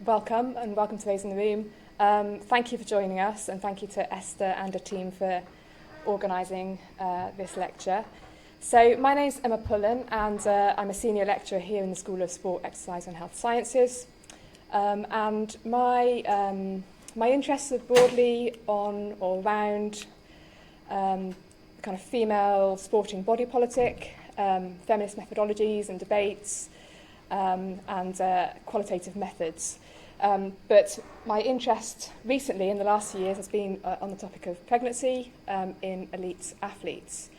welcome, and welcome to those in the room. Thank you for joining us, and thank you to Esther and her team for organising this lecture. So my name's Emma Pullen, and I'm a senior lecturer here in the School of Sport, Exercise and Health Sciences. And my interests are broadly on or around kind of female sporting body politic, feminist methodologies and debates, and qualitative methods. But my interest recently in the last few years has been on the topic of pregnancy in elite athletes.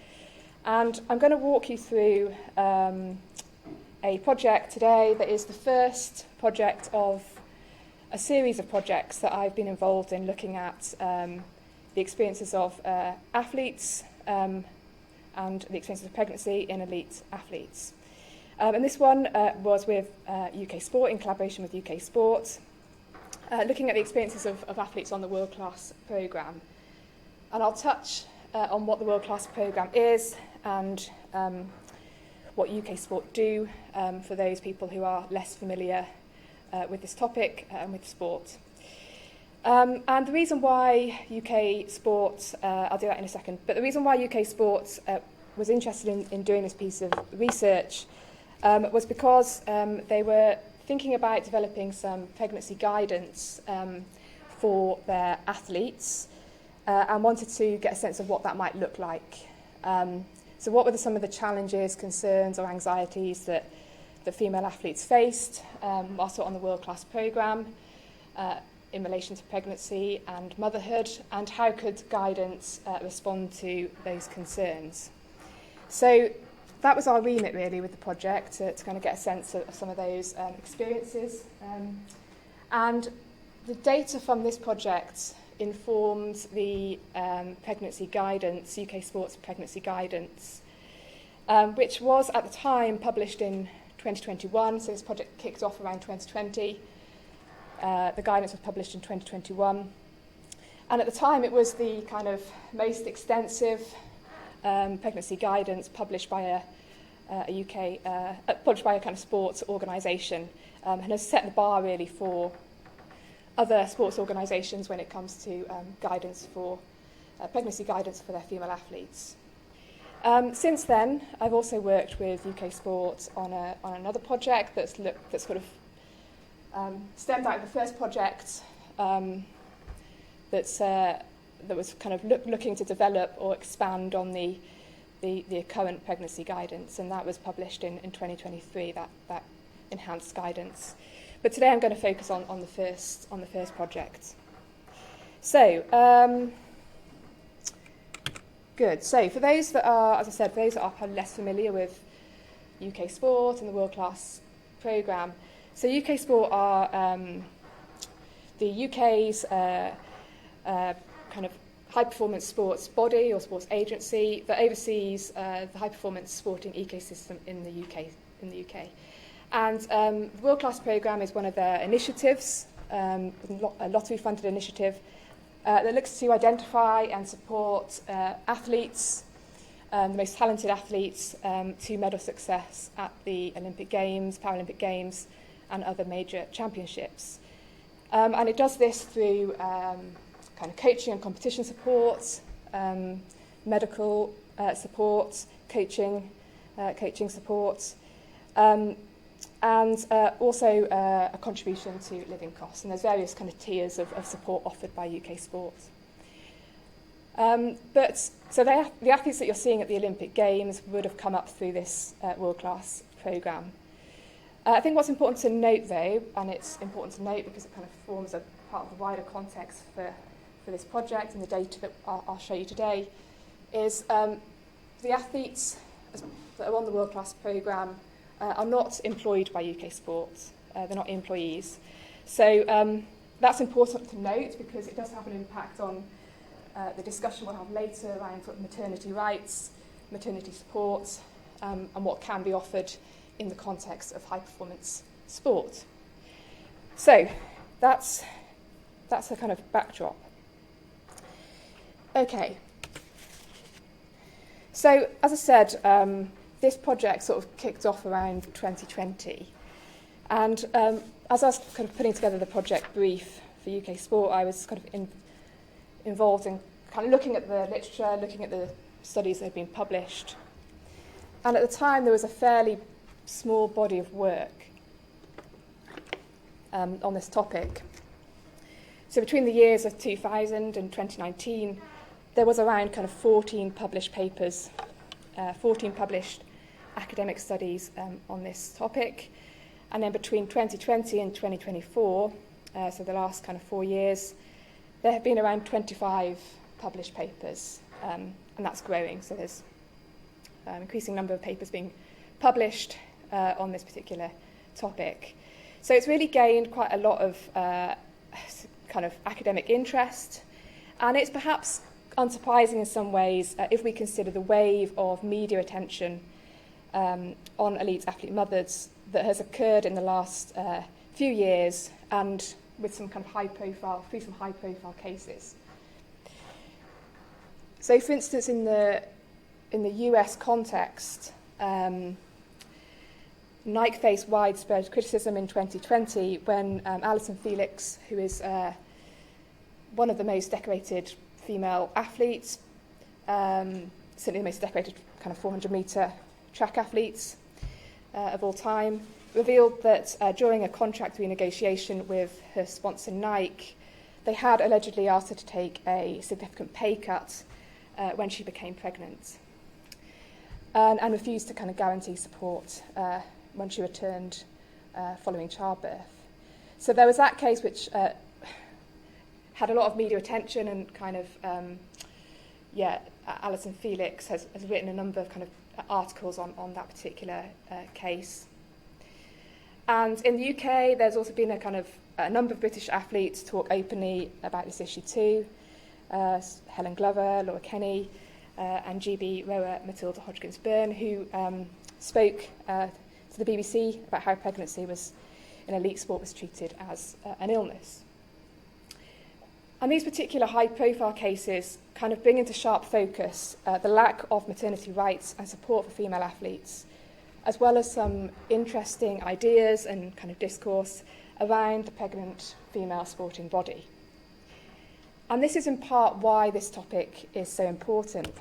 And I'm going to walk you through a project today that is the first project of a series of projects that I've been involved in looking at the experiences of athletes and the experiences of pregnancy in elite athletes. And this one was with UK Sport, in collaboration with UK Sport, looking at the experiences of athletes on the World Class programme. And I'll touch on what the World Class programme is and what UK Sport do for those people who are less familiar with this topic and with sport. And the reason why UK Sport, I'll do that in a second, but the reason why UK Sport was interested in doing this piece of research was because they were thinking about developing some pregnancy guidance for their athletes and wanted to get a sense of what that might look like. So what were some of the challenges, concerns or anxieties that the female athletes faced whilst on the World Class programme in relation to pregnancy and motherhood, and how could guidance respond to those concerns? So that was our remit really with the project, to kind of get a sense of some of those experiences. And the data from this project informed the pregnancy guidance, UK Sports pregnancy guidance, which was at the time published in 2021. So this project kicked off around 2020. The guidance was published in 2021. And at the time it was the kind of most extensive pregnancy guidance published by a kind of sports organisation, and has set the bar really for other sports organisations when it comes to guidance for pregnancy guidance for their female athletes. Since then, I've also worked with UK Sport on another project that sort of stemmed out of the first project that was kind of looking to develop or expand on the current pregnancy guidance, and that was published in 2023, that enhanced guidance. But today I'm going to focus on the first project. So, good. So for those that are, as I said, for those that are kind of less familiar with UK Sport and the World Class programme, so UK Sport are the UK's kind of high-performance sports body or sports agency that oversees the high-performance sporting ecosystem in the UK. And the World Class programme is one of their initiatives, a lottery-funded initiative that looks to identify and support athletes, the most talented athletes, to medal success at the Olympic Games, Paralympic Games, and other major championships. And it does this through kind of coaching and competition support, medical support, coaching support, and also a contribution to living costs. And there's various kind of tiers of support offered by UK Sport. So the athletes that you're seeing at the Olympic Games would have come up through this World Class programme. I think what's important to note, though, and it's important to note because it kind of forms a part of the wider context for this project and the data that I'll show you today, is the athletes that are on the World Class programme are not employed by UK Sport. They're not employees. So that's important to note because it does have an impact on the discussion we'll have later around sort of maternity rights, maternity support, and what can be offered in the context of high-performance sport. So that's a kind of backdrop. Okay. So, as I said, this project sort of kicked off around 2020. And as I was kind of putting together the project brief for UK Sport, I was kind of involved in kind of looking at the literature, looking at the studies that had been published. And at the time, there was a fairly small body of work on this topic. So between the years of 2000 and 2019, there was around kind of 14 published papers, 14 published academic studies on this topic. And then between 2020 and 2024, so the last kind of 4 years, there have been around 25 published papers, and that's growing. So there's an increasing number of papers being published on this particular topic. So it's really gained quite a lot of kind of academic interest, and it's perhaps unsurprising in some ways if we consider the wave of media attention on elite athlete mothers that has occurred in the last few years, and with some kind of high-profile cases. So, for instance, in the US context, Nike faced widespread criticism in 2020 when Allyson Felix, who is one of the most decorated female athletes, certainly the most decorated kind of 400-metre track athletes of all time, revealed that during a contract renegotiation with her sponsor Nike, they had allegedly asked her to take a significant pay cut when she became pregnant, and refused to kind of guarantee support when she returned following childbirth. So there was that case which had a lot of media attention, and kind of, Allyson Felix has written a number of kind of articles on that particular case. And in the UK, there's also been a number of British athletes talk openly about this issue too. Helen Glover, Laura Kenny, and GB rower Matilda Hodgkins-Byrne, who spoke to the BBC about how pregnancy in elite sport was treated as an illness. And these particular high-profile cases kind of bring into sharp focus the lack of maternity rights and support for female athletes, as well as some interesting ideas and kind of discourse around the pregnant female sporting body. And this is in part why this topic is so important,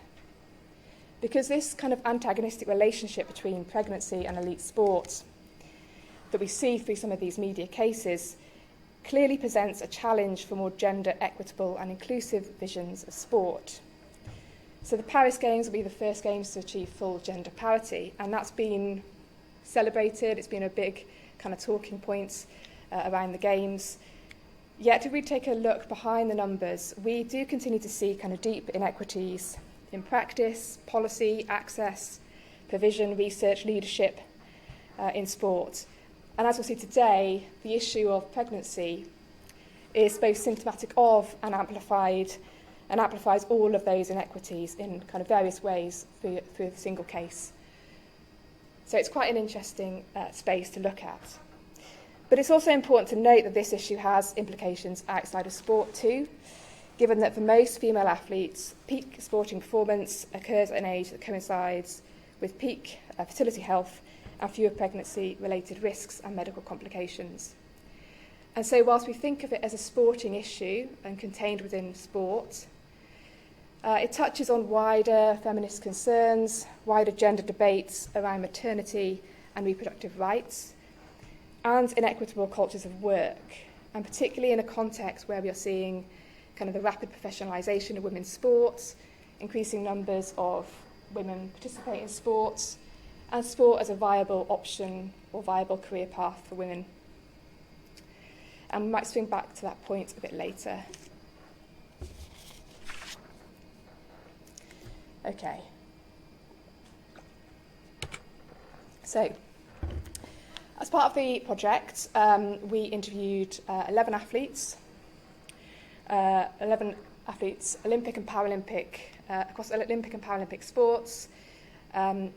because this kind of antagonistic relationship between pregnancy and elite sport that we see through some of these media cases clearly presents a challenge for more gender equitable and inclusive visions of sport. So the Paris Games will be the first Games to achieve full gender parity, and that's been celebrated. It's been a big kind of talking point around the Games. Yet if we take a look behind the numbers, we do continue to see kind of deep inequities in practice, policy, access, provision, research, leadership in sport. And as we'll see today, the issue of pregnancy is both symptomatic of and amplifies all of those inequities in kind of various ways through a single case. So it's quite an interesting space to look at. But it's also important to note that this issue has implications outside of sport too, given that for most female athletes, peak sporting performance occurs at an age that coincides with peak fertility health and fewer pregnancy-related risks and medical complications. And so whilst we think of it as a sporting issue and contained within sport, it touches on wider feminist concerns, wider gender debates around maternity and reproductive rights, and inequitable cultures of work, and particularly in a context where we are seeing kind of the rapid professionalisation of women's sports, increasing numbers of women participate in sports, and sport as a viable option or viable career path for women. And we might swing back to that point a bit later. Okay. So, as part of the project, we interviewed 11 athletes, Olympic and Paralympic, across Olympic and Paralympic sports, and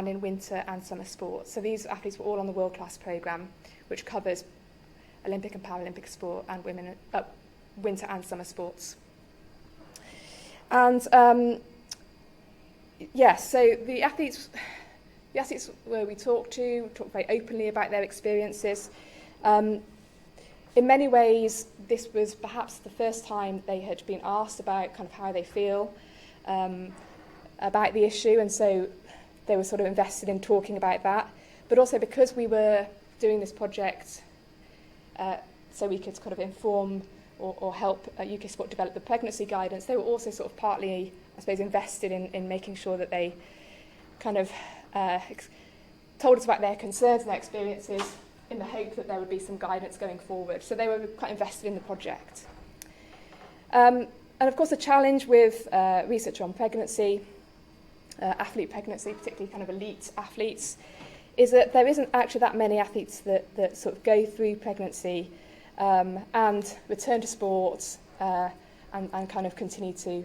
in winter and summer sports. So these athletes were all on the world-class programme, which covers Olympic and Paralympic sport and winter and summer sports. And so the athletes the athletes we talked very openly about their experiences. In many ways, this was perhaps the first time they had been asked about kind of how they feel about the issue, and so they were sort of invested in talking about that. But also because we were doing this project so we could kind of inform or help UK Sport develop the pregnancy guidance, they were also sort of partly, I suppose, invested in making sure that they kind of told us about their concerns and their experiences in the hope that there would be some guidance going forward. So they were quite invested in the project. And of course, the challenge with research on pregnancy, athlete pregnancy, particularly kind of elite athletes, is that there isn't actually that many athletes that sort of go through pregnancy and return to sport and kind of continue to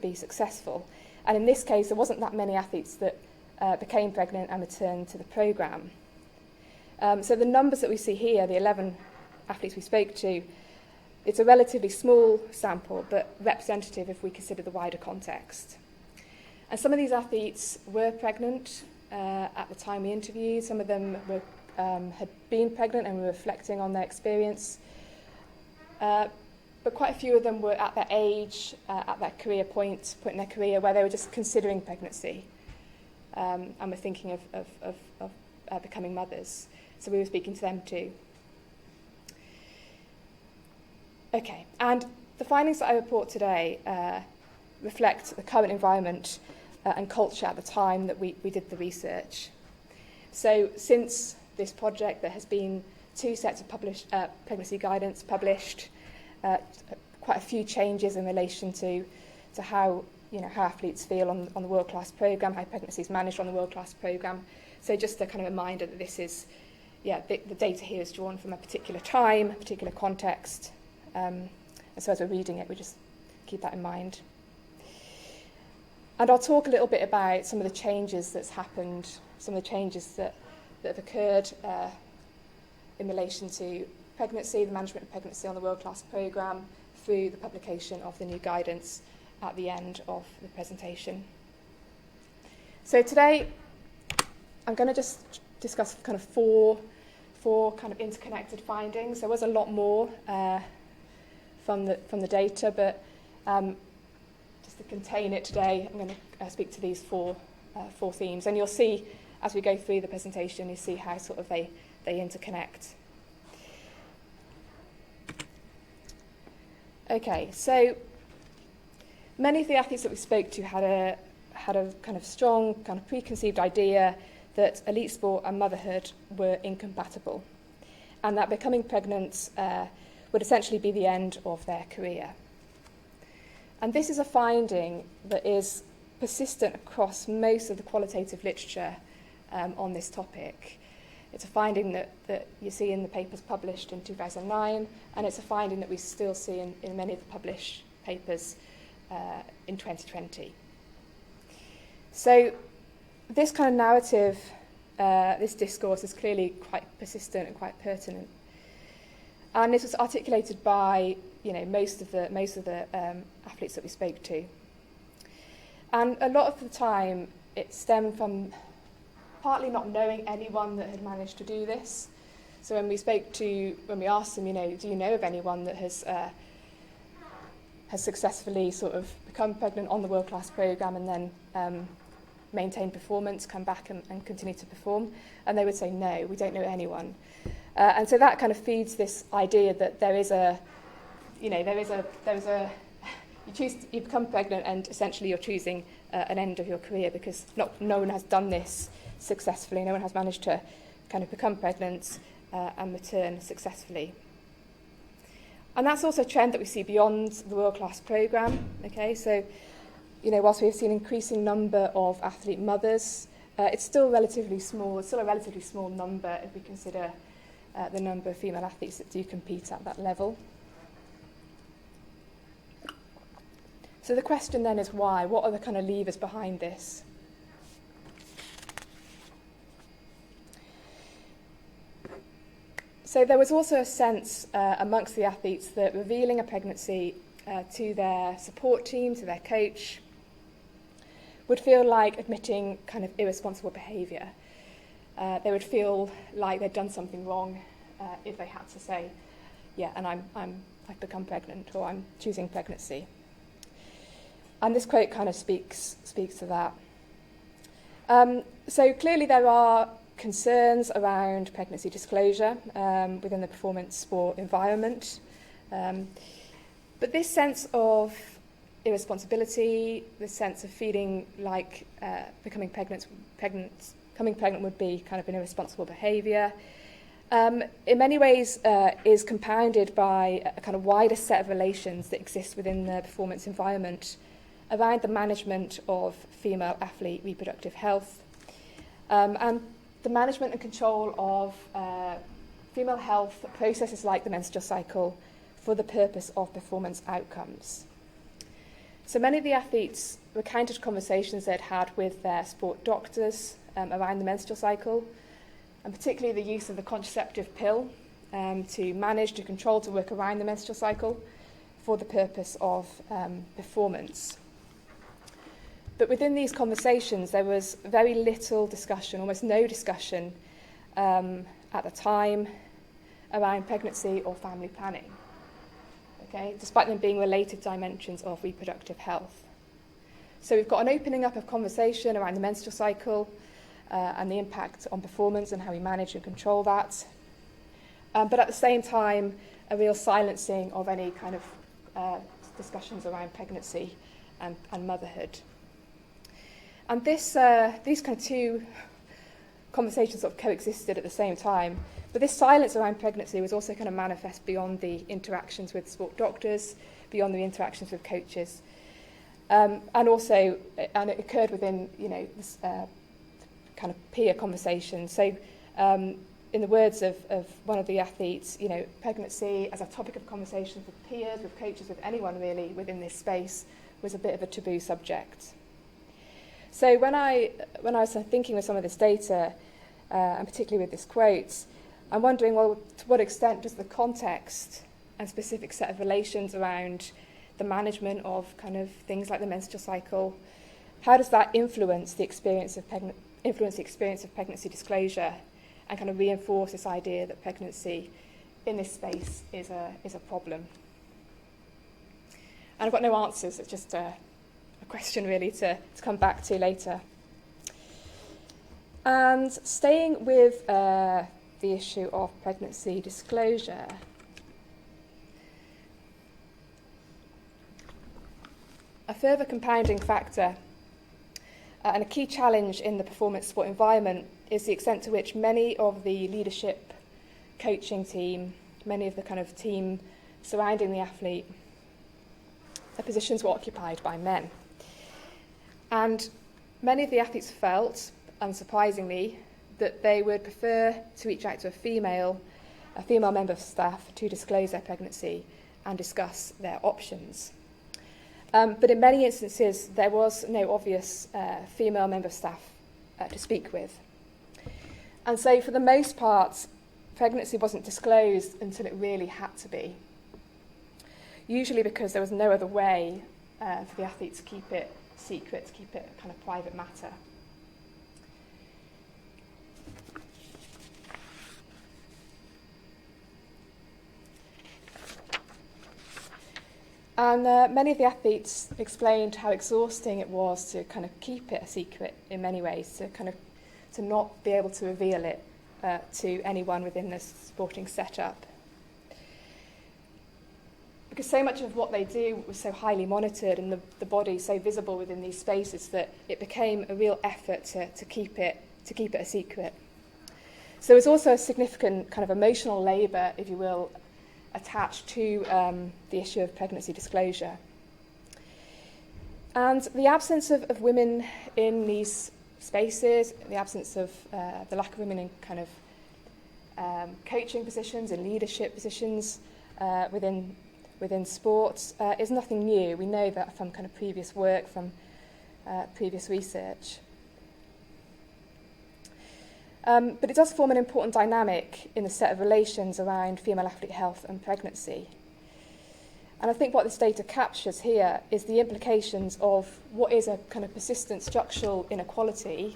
be successful. And in this case, there wasn't that many athletes that became pregnant and returned to the programme. So the numbers that we see here, the 11 athletes we spoke to, it's a relatively small sample, but representative if we consider the wider context. And some of these athletes were pregnant at the time we interviewed. Some of them were, had been pregnant and were reflecting on their experience. But quite a few of them were at their age, at that career point in their career where they were just considering pregnancy and were thinking of becoming mothers. So we were speaking to them too. Okay, and the findings that I report today reflect the current environment and culture at the time that we did the research. So since this project, there has been 2 sets of published pregnancy guidance published, quite a few changes in relation to how athletes feel on the world-class programme, how pregnancy is managed on the world-class programme. So just a kind of reminder that this is, the data here is drawn from a particular time, a particular context. And so as we're reading it, we just keep that in mind. And I'll talk a little bit about some of the changes that's happened, some of the changes that have occurred in relation to pregnancy, the management of pregnancy on the world-class programme, through the publication of the new guidance at the end of the presentation. So today, I'm going to just discuss kind of four kind of interconnected findings. There was a lot more from the data, but just to contain it today, I'm going to speak to these four themes. And you'll see, as we go through the presentation, you see how sort of they interconnect. Okay, so many of the athletes that we spoke to had a kind of strong kind of preconceived idea that elite sport and motherhood were incompatible, and that becoming pregnant would essentially be the end of their career. And this is a finding that is persistent across most of the qualitative literature on this topic. It's a finding that you see in the papers published in 2009, and it's a finding that we still see in many of the published papers in 2020. So this kind of narrative, this discourse is clearly quite persistent and quite pertinent. And this was articulated by most of the athletes that we spoke to. And a lot of the time it stemmed from partly not knowing anyone that had managed to do this. So when we asked them, do you know of anyone that has successfully sort of become pregnant on the world-class programme and then maintained performance, come back and continue to perform? And they would say, no, we don't know anyone. And so that kind of feeds this idea that you become pregnant and essentially you're choosing an end of your career because no one has done this successfully. No one has managed to kind of become pregnant and return successfully. And that's also a trend that we see beyond the world-class programme. Okay, so whilst we have seen an increasing number of athlete mothers, it's still relatively small. It's still a relatively small number if we consider the number of female athletes that do compete at that level. So the question then is why? What are the kind of levers behind this? So there was also a sense amongst the athletes that revealing a pregnancy to their support team, to their coach, would feel like admitting kind of irresponsible behaviour. They would feel like they'd done something wrong if they had to say, yeah, and I've become pregnant, or I'm choosing pregnancy. And this quote kind of speaks to that. So clearly there are concerns around pregnancy disclosure within the performance sport environment. But this sense of irresponsibility, this sense of feeling like becoming pregnant would be kind of an irresponsible behaviour, in many ways is compounded by a kind of wider set of relations that exist within the performance environment around the management of female athlete reproductive health and the management and control of female health processes like the menstrual cycle for the purpose of performance outcomes. So many of the athletes recounted conversations they'd had with their sport doctors around the menstrual cycle, and particularly the use of the contraceptive pill to manage, to control, to work around the menstrual cycle for the purpose of performance. But within these conversations, there was very little discussion, almost no discussion at the time around pregnancy or family planning, okay, despite them being related dimensions of reproductive health. So we've got an opening up of conversation around the menstrual cycle and the impact on performance and how we manage and control that. But at the same time, a real silencing of any kind of discussions around pregnancy and motherhood. And these kind of two conversations sort of coexisted at the same time. But this silence around pregnancy was also kind of manifest beyond the interactions with sport doctors, beyond the interactions with coaches. And it occurred within, this kind of peer conversation. So in the words of one of the athletes, pregnancy as a topic of conversation with peers, with coaches, with anyone really within this space was a bit of a taboo subject. So when I was thinking with some of this data, and particularly with this quote, I'm wondering, well, to what extent does the context and specific set of relations around the management of kind of things like the menstrual cycle, how does that influence the experience of pregnancy disclosure and kind of reinforce this idea that pregnancy in this space is a problem? And I've got no answers, it's just a question really to come back to later. And staying with the issue of pregnancy disclosure, a further compounding factor and a key challenge in the performance sport environment is the extent to which many of the leadership, coaching team, many of the kind of team surrounding the athlete, the positions were occupied by men. And many of the athletes felt, unsurprisingly, that they would prefer to reach out to a female member of staff to disclose their pregnancy and discuss their options. But in many instances, there was no obvious female member of staff to speak with. And so for the most part, pregnancy wasn't disclosed until it really had to be. Usually because there was no other way for the athlete to keep it secret, to keep it a kind of private matter. And many of the athletes explained how exhausting it was to kind of keep it a secret in many ways, to not be able to reveal it to anyone within the sporting setup. Because so much of what they do was so highly monitored and the body so visible within these spaces that it became a real effort to keep it a secret. So there was also a significant kind of emotional labour, if you will, attached to the issue of pregnancy disclosure. And the absence of women in these spaces, the absence of the lack of women in kind of coaching positions, in leadership positions within sports is nothing new. We know that from kind of previous work, from previous research. But it does form an important dynamic in the set of relations around female athlete health and pregnancy. And I think what this data captures here is the implications of what is a kind of persistent structural inequality,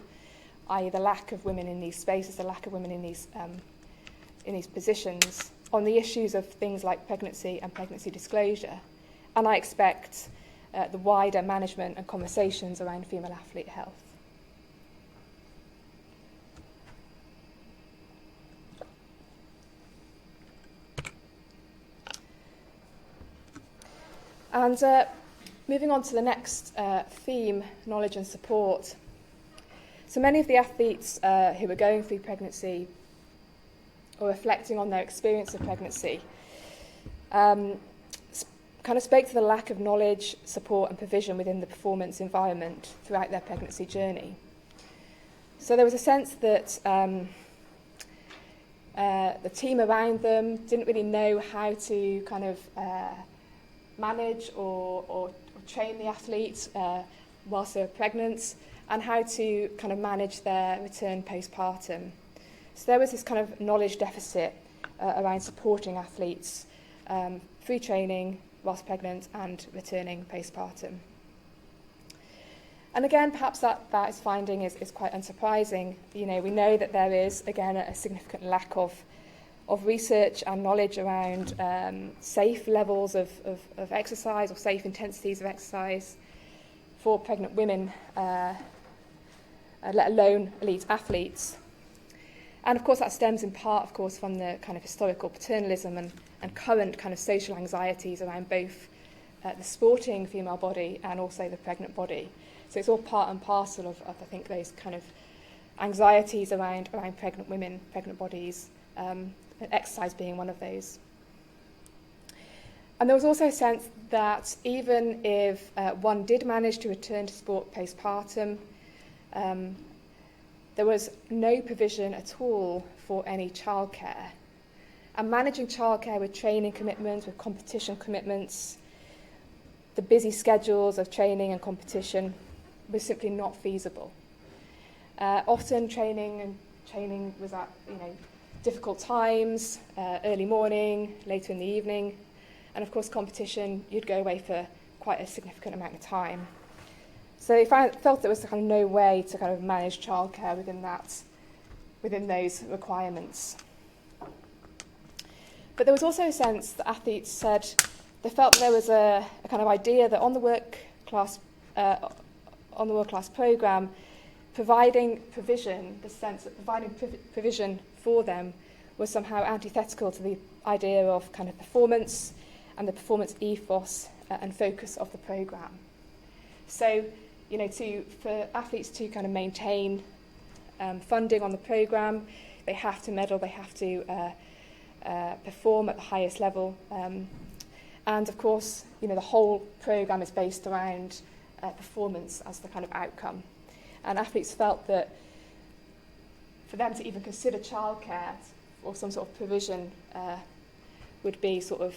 i.e. the lack of women in these spaces, the lack of women in these positions, on the issues of things like pregnancy and pregnancy disclosure. And I expect the wider management and conversations around female athlete health. And moving on to the next theme, knowledge and support. So many of the athletes who are going through pregnancy or reflecting on their experience of pregnancy kind of spoke to the lack of knowledge, support and provision within the performance environment throughout their pregnancy journey. So there was a sense that the team around them didn't really know how to kind of manage or train the athletes whilst they were pregnant, and how to kind of manage their return postpartum. So there was this kind of knowledge deficit around supporting athletes through training whilst pregnant and returning postpartum. And again, perhaps that is finding is quite unsurprising. You know, we know that there is, again, a significant lack of research and knowledge around safe levels of exercise or safe intensities of exercise for pregnant women, let alone elite athletes. And of course that stems in part, of course, from the kind of historical paternalism and current kind of social anxieties around both the sporting female body and also the pregnant body. So it's all part and parcel of I think, those kind of anxieties around pregnant women, pregnant bodies, and exercise being one of those. And there was also a sense that even if one did manage to return to sport postpartum, there was no provision at all for any childcare. And managing childcare with training commitments, with competition commitments, the busy schedules of training and competition was simply not feasible. Often training was at difficult times, early morning, later in the evening, and of course competition, you'd go away for quite a significant amount of time. So they felt there was kind of no way to kind of manage childcare within those requirements. But there was also a sense that athletes said they felt there was a kind of idea that on the world class programme, providing provision, the sense that providing provision for them was somehow antithetical to the idea of kind of performance and the performance ethos and focus of the programme. So, for athletes to kind of maintain funding on the programme, they have to medal, they have to perform at the highest level. And of course, the whole programme is based around performance as the kind of outcome. And athletes felt that for them to even consider childcare or some sort of provision would be sort of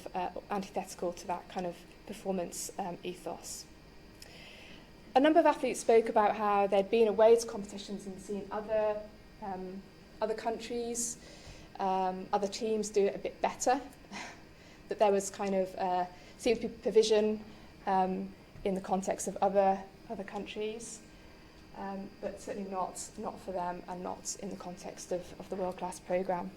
antithetical to that kind of performance ethos. A number of athletes spoke about how they'd been away to competitions and seen other countries, other teams do it a bit better, that there was kind of seemed to be provision in the context of other countries, but certainly not for them and not in the context of the world-class programme.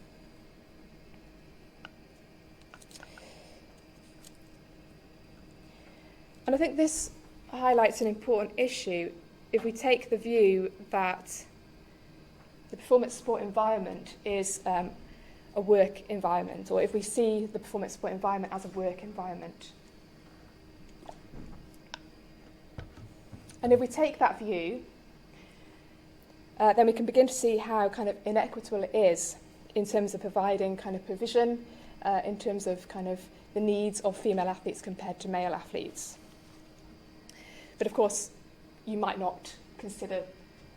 And I think this highlights an important issue if we take the view that the performance sport environment is a work environment, or if we see the performance sport environment as a work environment. And if we take that view, then we can begin to see how kind of inequitable it is in terms of providing kind of provision, in terms of kind of the needs of female athletes compared to male athletes. But of course, you might not consider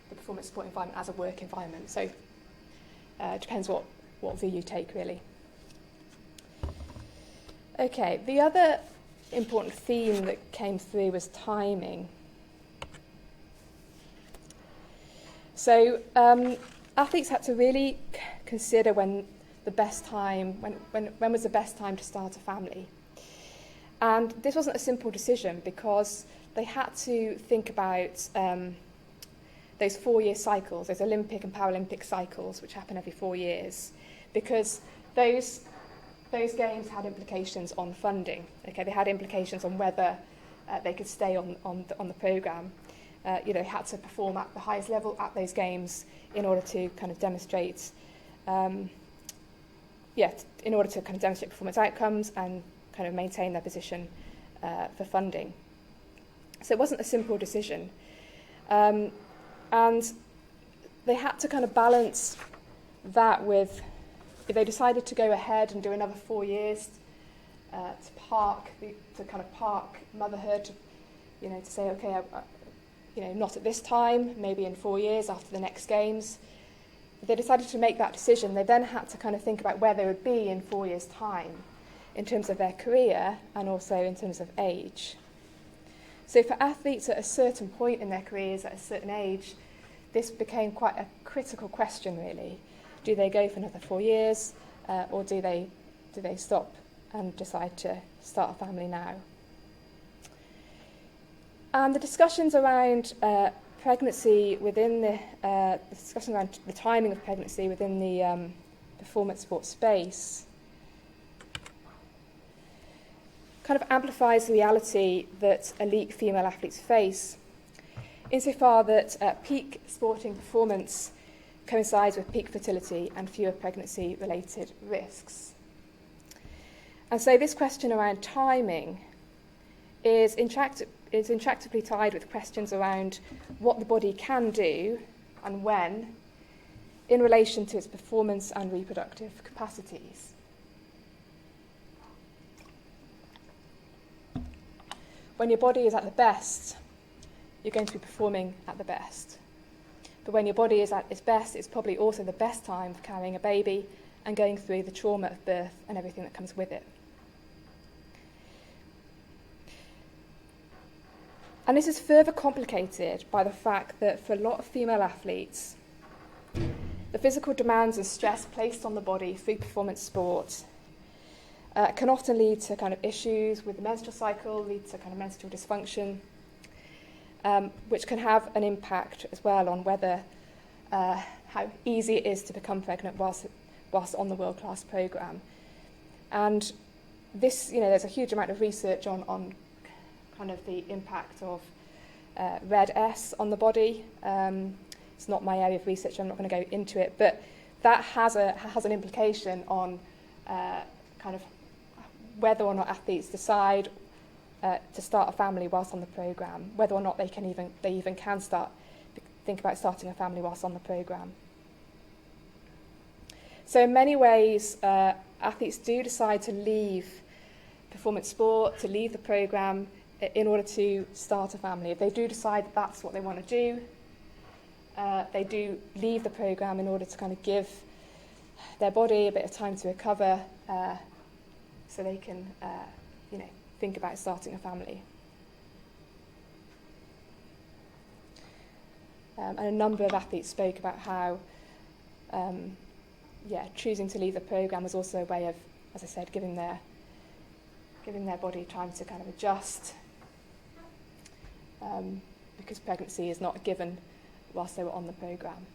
the performance sport environment as a work environment. So it depends what view you take, really. Okay, the other important theme that came through was timing. So athletes had to really consider when was the best time to start a family. And this wasn't a simple decision because they had to think about those 4-year cycles, those Olympic and Paralympic cycles, which happen every 4 years, because those games had implications on funding. Okay, they had implications on whether they could stay on the programme. They had to perform at the highest level at those games in order to kind of demonstrate, in order to kind of demonstrate performance outcomes and kind of maintain their position for funding. So it wasn't a simple decision. And they had to kind of balance that with, if they decided to go ahead and do another 4 years to kind of park motherhood, to say, okay, not at this time, maybe in 4 years after the next games. If they decided to make that decision, they then had to kind of think about where they would be in 4 years' time in terms of their career and also in terms of age. So for athletes at a certain point in their careers, at a certain age, this became quite a critical question, really. Do they go for another 4 years, or do they stop and decide to start a family now? And the discussions around pregnancy within the discussion around the timing of pregnancy within the performance sport space kind of amplifies the reality that elite female athletes face, insofar that peak sporting performance coincides with peak fertility and fewer pregnancy-related risks. And so this question around timing is intractably tied with questions around what the body can do and when in relation to its performance and reproductive capacities. When your body is at the best, you're going to be performing at the best. But when your body is at its best, it's probably also the best time for carrying a baby and going through the trauma of birth and everything that comes with it. And this is further complicated by the fact that for a lot of female athletes, the physical demands and stress placed on the body through performance sport can often lead to kind of issues with the menstrual cycle, lead to kind of menstrual dysfunction, which can have an impact as well on whether how easy it is to become pregnant whilst on the world-class programme. And this, there's a huge amount of research on kind of the impact of red S on the body. It's not my area of research, I'm not going to go into it, but that has an implication on kind of whether or not athletes decide to start a family whilst on the programme, whether or not they even can think about starting a family whilst on the programme. So in many ways, athletes do decide to leave performance sport, to leave the programme in order to start a family. If they do decide that that's what they want to do, they do leave the programme in order to kind of give their body a bit of time to recover so they can, think about starting a family. And a number of athletes spoke about how, choosing to leave the programme was also a way of, as I said, giving their body time to kind of adjust, because pregnancy is not a given whilst they were on the programme.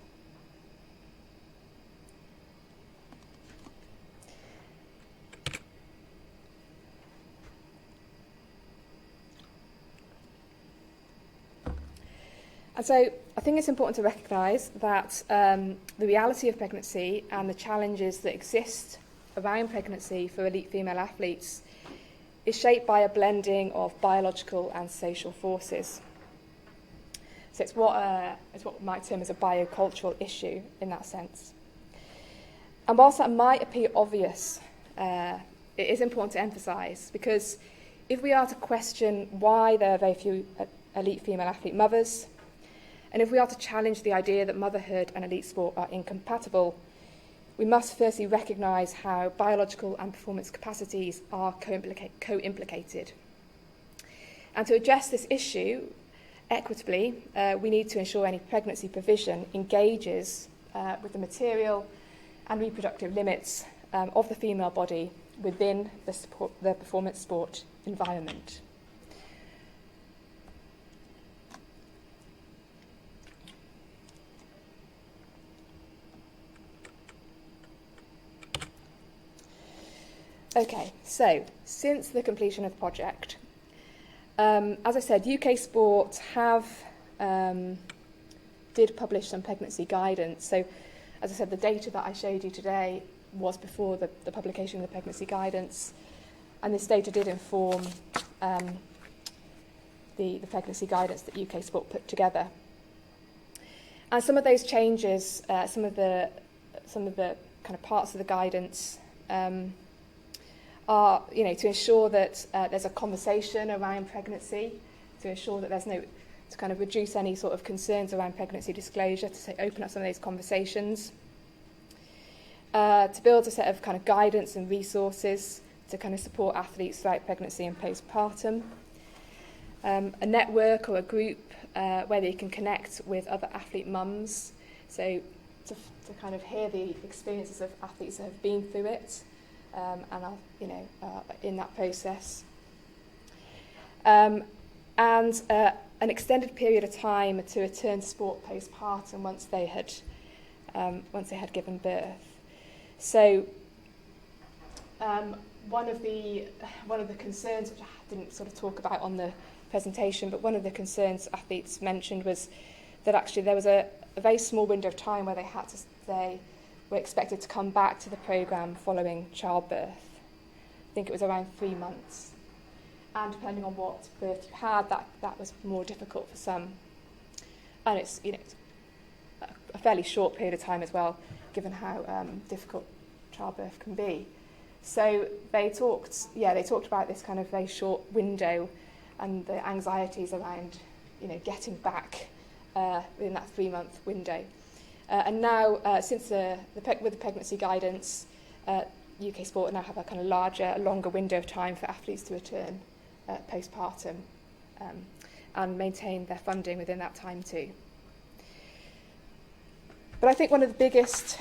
And so I think it's important to recognise that the reality of pregnancy and the challenges that exist around pregnancy for elite female athletes is shaped by a blending of biological and social forces. So it's what we might term as a biocultural issue in that sense. And whilst that might appear obvious, it is important to emphasise, because if we are to question why there are very few elite female athlete mothers, and if we are to challenge the idea that motherhood and elite sport are incompatible, we must firstly recognise how biological and performance capacities are co-implicated. And to address this issue equitably, we need to ensure any pregnancy provision engages with the material and reproductive limits of the female body within the performance sport environment. Okay, so since the completion of the project, as I said, UK Sport did publish some pregnancy guidance. So, as I said, the data that I showed you today was before the publication of the pregnancy guidance, and this data did inform the pregnancy guidance that UK Sport put together. And some of those changes, some of the kind of parts of the guidance are, to ensure that there's a conversation around pregnancy, to ensure that to kind of reduce any sort of concerns around pregnancy disclosure, to open up some of those conversations, to build a set of kind of guidance and resources to kind of support athletes throughout pregnancy and postpartum, a network or a group where they can connect with other athlete mums, so to kind of hear the experiences of athletes that have been through it, and are, in that process, and an extended period of time to return to sport postpartum once they had given birth. So one of the concerns, which I didn't sort of talk about on the presentation, but one of the concerns athletes mentioned was that actually there was a very small window of time where they were expected to come back to the programme following childbirth. I think it was around 3 months. And depending on what birth you had, that was more difficult for some. And it's a fairly short period of time as well, given how difficult childbirth can be. So they talked about this kind of very short window and the anxieties around, getting back within that 3-month window. And now, since with the pregnancy guidance, UK Sport now have a kind of longer window of time for athletes to return postpartum and maintain their funding within that time too. But I think one of the biggest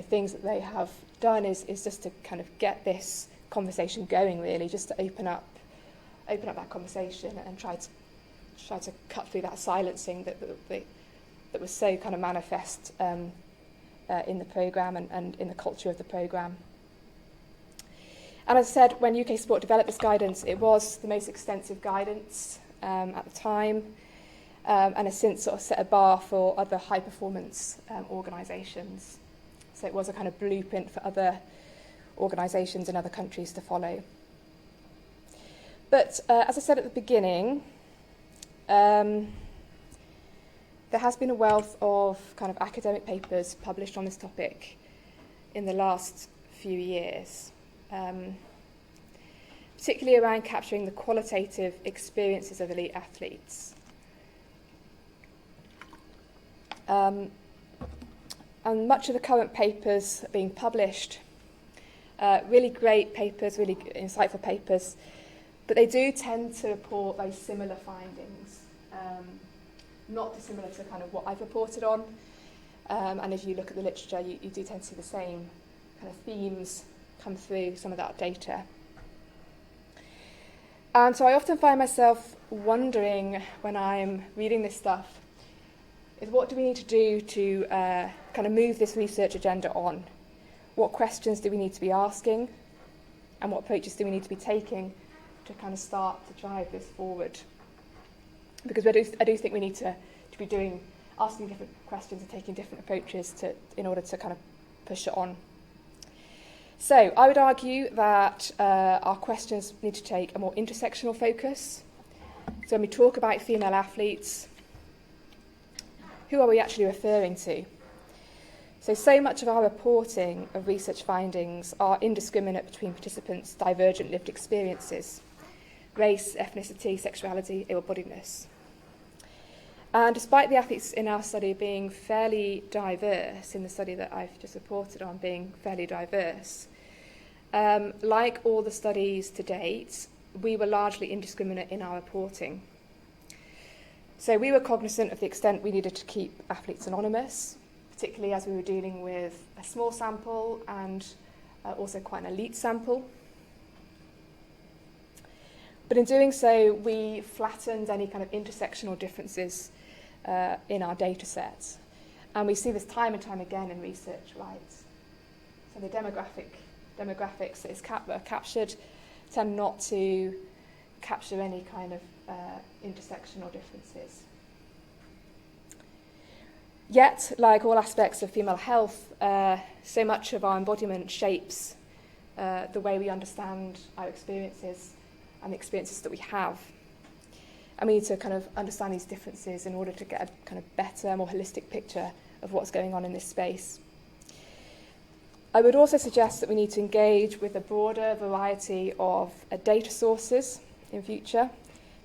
things that they have done is just to kind of get this conversation going, really, just to open up that conversation and try to cut through that silencing that was so kind of manifest in the programme and in the culture of the programme. And as I said, when UK Sport developed this guidance, it was the most extensive guidance at the time, and has since sort of set a bar for other high-performance organisations. So it was a kind of blueprint for other organisations in other countries to follow. But as I said at the beginning, there has been a wealth of kind of academic papers published on this topic in the last few years, particularly around capturing the qualitative experiences of elite athletes. And much of the current papers being published, really great papers, really insightful papers, but they do tend to report very similar findings, not dissimilar to kind of what I've reported on. And if you look at the literature, you do tend to see the same kind of themes come through some of that data. And so I often find myself wondering when I'm reading this stuff, is what do we need to do to kind of move this research agenda on? What questions do we need to be asking? And what approaches do we need to be taking to kind of start to drive this forward? Because I do think we need to be asking different questions and taking different approaches in order to kind of push it on. So I would argue that our questions need to take a more intersectional focus. So when we talk about female athletes, who are we actually referring to? So much of our reporting of research findings are indiscriminate between participants' divergent lived experiences: race, ethnicity, sexuality, able-bodiedness. And despite the athletes in our study being fairly diverse, in the study that I've just reported on being fairly diverse, like all the studies to date, we were largely indiscriminate in our reporting. So we were cognizant of the extent we needed to keep athletes anonymous, particularly as we were dealing with a small sample and also quite an elite sample. But in doing so, we flattened any kind of intersectional differences in our data sets. And we see this time and time again in research, right? So the demographics that is captured tend not to capture any kind of intersectional differences. Yet, like all aspects of female health, so much of our embodiment shapes the way we understand our experiences and the experiences that we have. And we need to kind of understand these differences in order to get a kind of better, more holistic picture of what's going on in this space. I would also suggest that we need to engage with a broader variety of data sources in future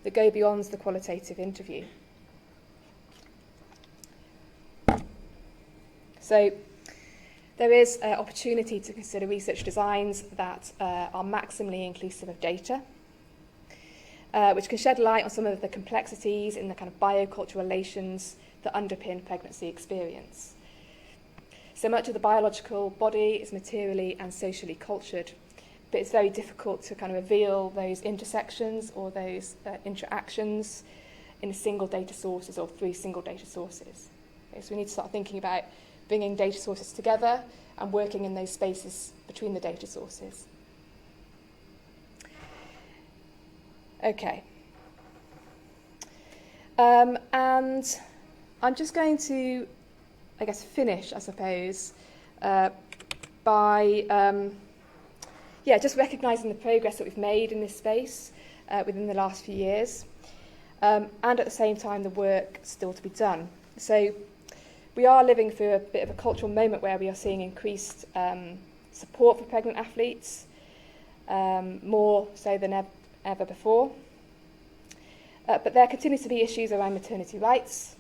that go beyond the qualitative interview. So there is an opportunity to consider research designs that are maximally inclusive of data, which can shed light on some of the complexities in the kind of biocultural relations that underpin pregnancy experience. So much of the biological body is materially and socially cultured, but it's very difficult to kind of reveal those intersections or those interactions in single data sources or through single data sources. Okay, so we need to start thinking about bringing data sources together and working in those spaces between the data sources. Okay. And I'm just going to, I guess, finish, I suppose, by just recognising the progress that we've made in this space within the last few years, and at the same time the work still to be done. So we are living through a bit of a cultural moment where we are seeing increased support for pregnant athletes, more so than ever before. But there continues to be issues around maternity rights,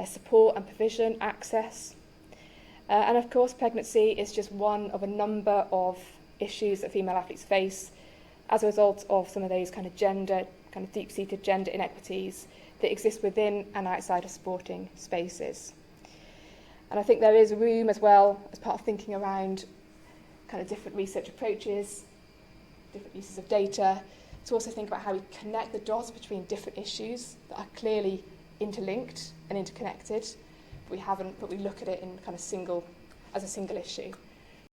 support and provision, access. And of course, pregnancy is just one of a number of issues that female athletes face as a result of some of those kind of deep-seated gender inequities that exist within and outside of sporting spaces. And I think there is room as well, as part of thinking around kind of different research approaches, different uses of data, to also think about how we connect the dots between different issues that are clearly interlinked and interconnected, but we look at it in kind of as a single issue.